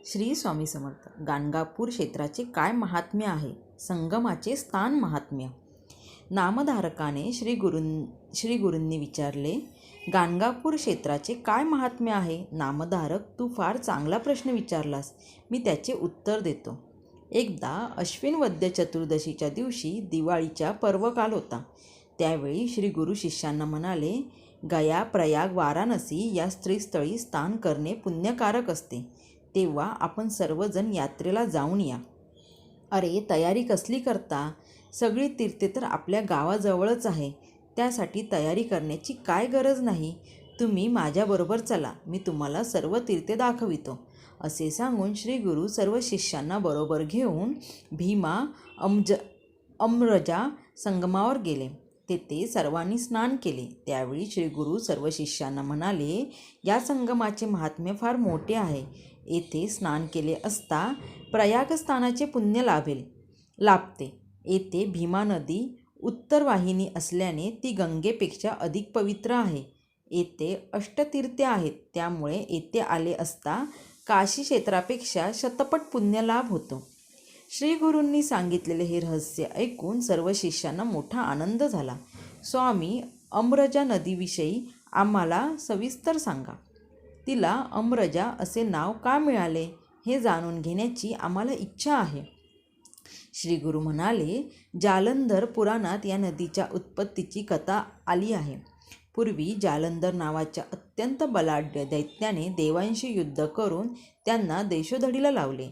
श्री स्वामी समर्थ. गाणगापूर क्षेत्राचे काय महात्म्य आहे? संगमाचे स्थान महात्म्य. नामधारकाने श्री गुरूंनी विचारले, गाणगापूर क्षेत्राचे काय महात्म्य आहे? नामधारक, तू फार चांगला प्रश्न विचारलास. मी त्याचे उत्तर देतो. एकदा अश्विन वद्य चतुर्दशीच्या दिवशी दिवाळीचा पर्वकाल होता. त्यावेळी श्री गुरु शिष्यांना म्हणाले, गया, प्रयाग, वाराणसी या स्त्रीस्थळी स्नान करणे पुण्यकारक असते. तेव्हा आपण सर्वजण यात्रेला जाऊन या. अरे, तयारी कसली करता? सगळी तीर्थे तर आपल्या गावाजवळच आहे. त्यासाठी तयारी करण्याची काय गरज नाही. तुम्ही माझ्याबरोबर चला, मी तुम्हाला सर्व तीर्थे दाखवितो. असे सांगून श्री गुरु सर्व शिष्यांना बरोबर घेऊन भीमा अमरजा संगमावर गेले. तेथे सर्वांनी स्नान केले. त्यावेळी श्री गुरु सर्व शिष्यांना म्हणाले, या संगमाचे महात्म्य फार मोठे आहे. येथे स्नान केले असता प्रयाग स्नानाचे पुण्य लाभते. येथे भीमा नदी उत्तरवाहिनी असल्याने ती गंगेपेक्षा अधिक पवित्र आहे. येथे अष्टतीर्थे आहेत, त्यामुळे येथे आले असता काशी क्षेत्रापेक्षा शतपट पुण्य लाभ होतो. श्री गुरूंनी सांगितलेले हे रहस्य ऐकून सर्व शिष्यांना मोठा आनंद झाला. स्वामी, अमरजा नदीविषयी आम्हाला सविस्तर सांगा. तिला अमरजा असे नाव का मिळाले हे जाणून घेण्याची आम्हाला इच्छा आहे. श्री गुरु म्हणाले, जालंधर पुराणात या नदीच्या उत्पत्तीची कथा आली आहे. पूर्वी जालंधर नावाच्या अत्यंत बलाढ्य दैत्याने देवांशी युद्ध करून त्यांना देशोधडीला लावले.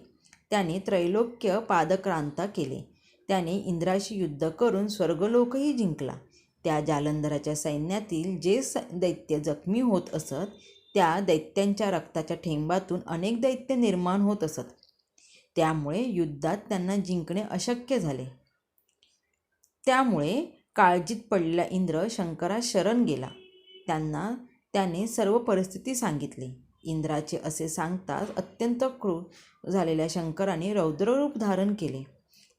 त्याने त्रैलोक्य पादक्रांता केले. त्याने इंद्राशी युद्ध करून स्वर्गलोकही जिंकला. त्या जालंधराच्या सैन्यातील जे दैत्य जखमी होत असत, त्या दैत्यांच्या रक्ताच्या थेंबातून अनेक दैत्य निर्माण होत असत. त्यामुळे युद्धात त्यांना जिंकणे अशक्य झाले. त्यामुळे काळजीत पडलेला इंद्र शंकरास शरण गेला. त्याने सर्व परिस्थिती सांगितली. इंद्राचे असे सांगताच अत्यंत क्रूर झालेल्या शंकराने रौद्ररूप धारण केले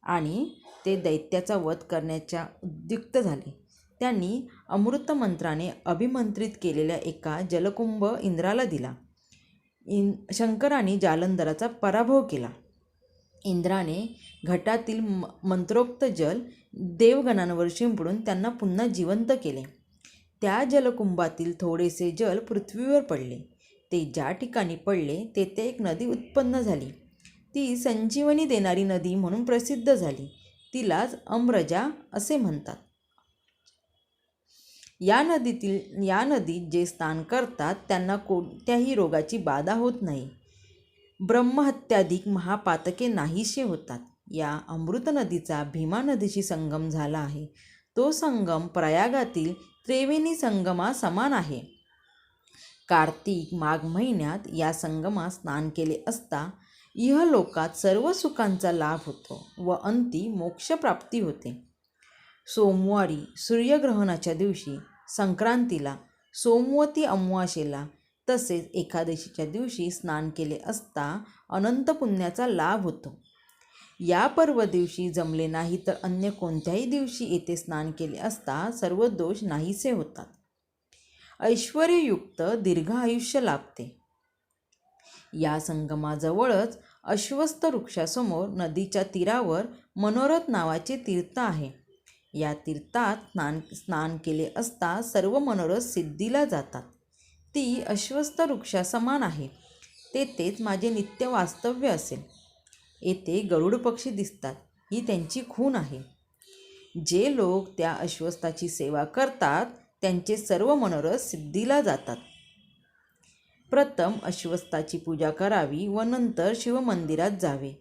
आणि ते दैत्याचा वध करण्याच्या उद्युक्त झाले. त्यांनी अमृत मंत्राने अभिमंत्रित केलेला एका जलकुंभ इंद्राला दिला. शंकराने जालंधराचा पराभव केला. इंद्राने घटातील मंत्रोक्त जल देवगणांवर शिंपडून त्यांना पुन्हा जिवंत केले. त्या जलकुंभातील थोडेसे जल पृथ्वीवर पडले. ते ज्या ठिकाणी पडले तेथे एक नदी उत्पन्न झाली. ती संजीवनी देणारी नदी म्हणून प्रसिद्ध झाली. तिलाच अमरजा असे म्हणतात. या नदीत जे स्नान करतात त्यांना कोणत्याही रोगाची बाधा होत नाही. ब्रह्महत्याधिक महापातके नाहीसे होतात. या अमृत नदीचा भीमा नदीशी संगम झाला आहे. तो संगम प्रयागातील त्रिवेणी संगमा समान आहे. कार्तिक माघ महिन्यात या संगमात स्नान केले असता इहलोकात सर्व सुखांचा लाभ होतो व अंती मोक्षप्राप्ती होते. सोमवारी सूर्यग्रहणाच्या दिवशी, संक्रांतीला, सोमवती अमावास्येला तसेच एकादशीच्या दिवशी स्नान केले असता अनंत पुण्याचा लाभ होतो. या पर्व दिवशी जमले नाही तर अन्य कोणत्याही दिवशी येथे स्नान केले असता सर्व दोष नाहीसे होतात. ऐश्वर्ययुक्त दीर्घ आयुष्य लाभते. या संगमाजवळच अश्वस्थ वृक्षासमोर नदीच्या तीरावर मनोरथ नावाचे तीर्थ आहे. या तीर्थात स्नान केले असता सर्व मनोरथ सिद्धीला जातात. ती अश्वस्थ वृक्षासमान आहे. तेथेच माझे नित्य वास्तव्य असेल. येथे गरुड पक्षी दिसतात, ही त्यांची खूण आहे. जे लोक त्या अश्वस्थाची सेवा करतात त्यांचे सर्व मनोरथ सिद्धीला जातात. प्रथम अश्वस्थाची पूजा करावी व नंतर शिवमंदिरात जावे.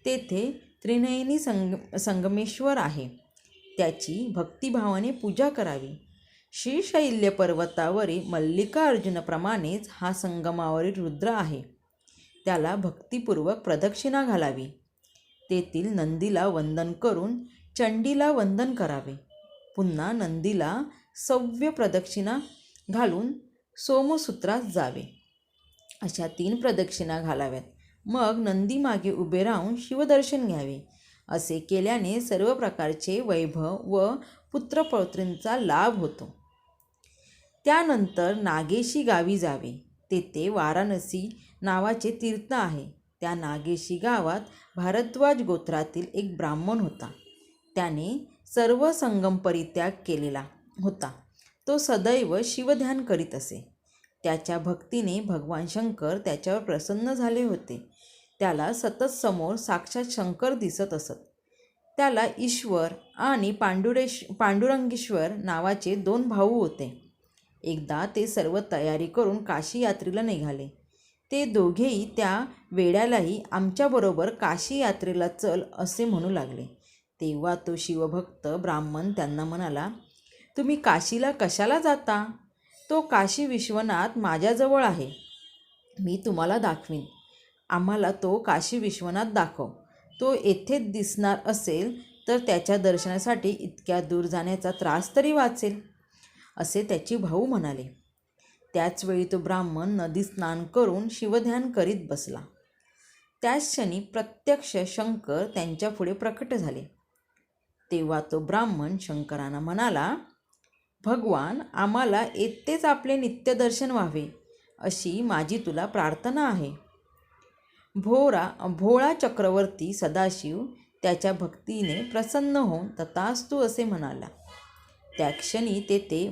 तेथे त्रिनयनी संगमेश्वर आहे. त्याची भक्तिभावाने पूजा करावी. श्रीशैल्य पर्वतावरील मल्लिकार्जुनप्रमाणेच हा संगमावरील रुद्र आहे. त्याला भक्तिपूर्वक प्रदक्षिणा घालावी. तेथील नंदीला वंदन करून चंडीला वंदन करावे. पुन्हा नंदीला सव्य प्रदक्षिणा घालून सोमसूत्रास जावे. अशा 3 प्रदक्षिणा घालाव्यात. मग नंदी मागे उभे राहून शिवदर्शन घ्यावे. असे केल्याने सर्व प्रकारचे वैभव व पुत्रपौत्रींचा लाभ होतो. त्यानंतर नागेशी गावी जावे. तेथे वाराणसी नावाचे तीर्थ आहे. त्या नागेशी गावात भारद्वाज गोत्रातील एक ब्राह्मण होता. त्याने सर्व संगम परित्याग केलेला होता. तो सदैव शिवध्यान करीत असे. त्याच्या भक्तीने भगवान शंकर त्याच्यावर प्रसन्न झाले होते. त्याला सतत समोर साक्षात शंकर दिसत असत. त्याला ईश्वर आणि पांडुरंगेश्वर नावाचे 2 भाऊ होते. एकदा ते सर्व तयारी करून काशी यात्रेला निघाले. ते दोघेही त्या वेड्यालाही आमच्याबरोबर काशी यात्रेला चल असे म्हणू लागले. तेव्हा तो शिवभक्त ब्राह्मण त्यांना म्हणाला, तुम्ही काशीला कशाला जाता? तो काशी विश्वनाथ माझ्याजवळ आहे. मी तुम्हाला दाखवीन. आम्हाला तो काशी विश्वनाथ दाखव. तो येथेच दिसणार असेल तर त्याच्या दर्शनासाठी इतक्या दूर जाण्याचा त्रास तरी वाचेल, असे त्याचे भाऊ म्हणाले. त्याचवेळी तो ब्राह्मण नदीत स्नान करून शिवध्यान करीत बसला. त्याच क्षणी प्रत्यक्ष शंकर त्यांच्या पुढे प्रकट झाले. तेव्हा तो ब्राह्मण शंकरांना म्हणाला, भगवान, आम्हाला येथेच आपले नित्यदर्शन व्हावे अशी माझी तुला प्रार्थना आहे. भोळा चक्रवर्ती सदाशिव त्याच्या भक्तीने प्रसन्न होऊन तथास्तु असे म्हणाला. त्या क्षणी तेथे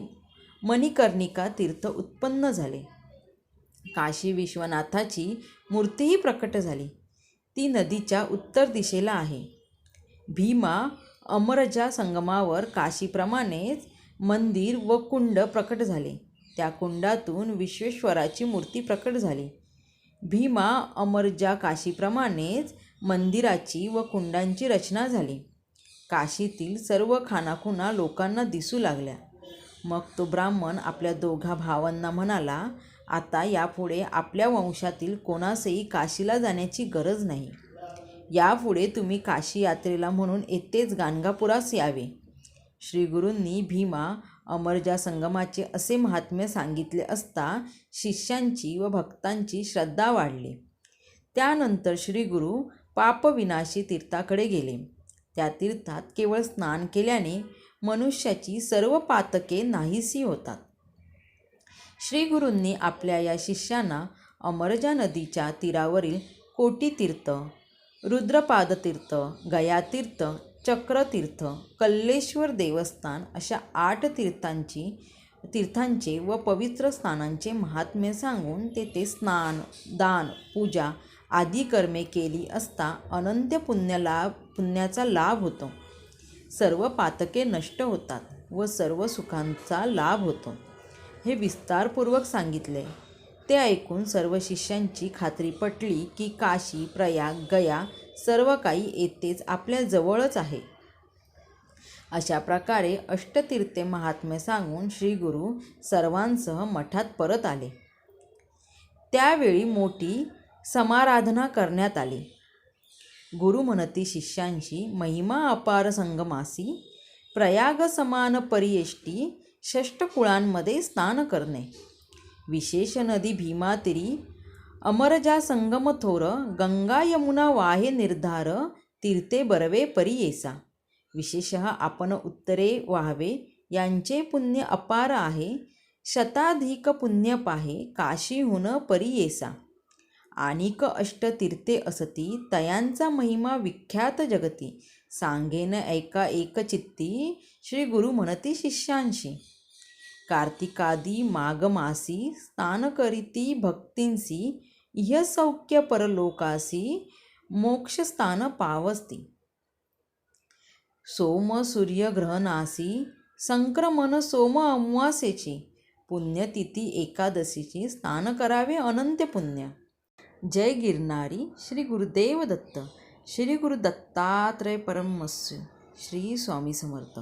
मणिकर्णिका तीर्थ उत्पन्न झाले. काशी विश्वनाथाची मूर्तीही प्रकट झाली. ती नदीच्या उत्तर दिशेला आहे. भीमा अमरजा संगमावर काशीप्रमाणेच मंदिर व कुंड प्रकट झाले. त्या कुंडातून विश्वेश्वराची मूर्ती प्रकट झाली. भीमा अमरजा काशीप्रमाणेच मंदिराची व कुंडांची रचना झाली. काशीतील सर्व खानाखुणा लोकांना दिसू लागल्या. मग तो ब्राह्मण आपल्या 2 भावांना म्हणाला, आता यापुढे आपल्या वंशातील कोणासही काशीला जाण्याची गरज नाही. यापुढे तुम्ही काशी यात्रेला म्हणून येथेच गाणगापुरास यावे. श्रीगुरूंनी भीमा अमरजा संगमाचे असे महात्म्य सांगितले असता शिष्यांची व भक्तांची श्रद्धा वाढली. त्यानंतर श्रीगुरू पापविनाशी तीर्थाकडे गेले. त्या तीर्थात केवळ स्नान केल्याने मनुष्याची सर्व पातके नाहीसी होतात. श्रीगुरूंनी आपल्या या शिष्यांना अमरजा नदीच्या तीरावरील कोटीतीर्थ, रुद्रपादतीर्थ, गयातीर्थ, चक्रतीर्थ, कल्लेश्वर देवस्थान अशा 8 तीर्थांचे व पवित्र स्थानांचे महात्म्य सांगून तेथे स्नान, दान, पूजा आदी कर्मे केली असता अनंत पुण्याचा लाभ होतो. सर्व पातके नष्ट होतात व सर्व सुखांचा लाभ होतो. हे विस्तारपूर्वक सांगितले. ते ऐकून सर्व शिष्यांची खात्री पटली की काशी, प्रयाग, गया सर्व काही येथेच आपल्या जवळच आहे. अशा प्रकारे अष्टतीर्थे महात्म्य सांगून श्रीगुरू सर्वांसह मठात परत आले. त्यावेळी मोठी समाराधना करण्यात आली. गुरु म्हणती शिष्यांशी, महिमा अपार संगमासी, प्रयाग समान परियेष्टी, 6 कुळांमध्ये स्नान करणे. विशेष नदी भीमातिरी, अमरजा संगम थोर, गंगा यमुना वाहे निर्धार, तीर्थे बरवे परियेसा. विशेषतः आपण उत्तरे वाहवे यांचे पुण्य अपार आहे. शताधिक पुण्य पाहे काशीहून परियेसा. आणिक अष्टतीर्थे असती, तयांचा महिमा विख्यात जगती. सांगेन ऐका एकचित्ती, श्री गुरु म्हणती शिष्यांशी. कार्तिकादी माघमासी, स्नान करीती भक्तींसी, इह सौख्य परलोकासी, मोक्षस्थान पावस्ती. सोम सूर्य ग्रहणासी, संक्रमण सोम अमावास्येची, पुण्यतिथी एकादशीची स्नान करावे अनंत पुण्य. जय गिरनारी. श्री गुरुदेव दत्त. श्री गुरु दत्तात्रय परमहंस. श्री स्वामी समर्थ.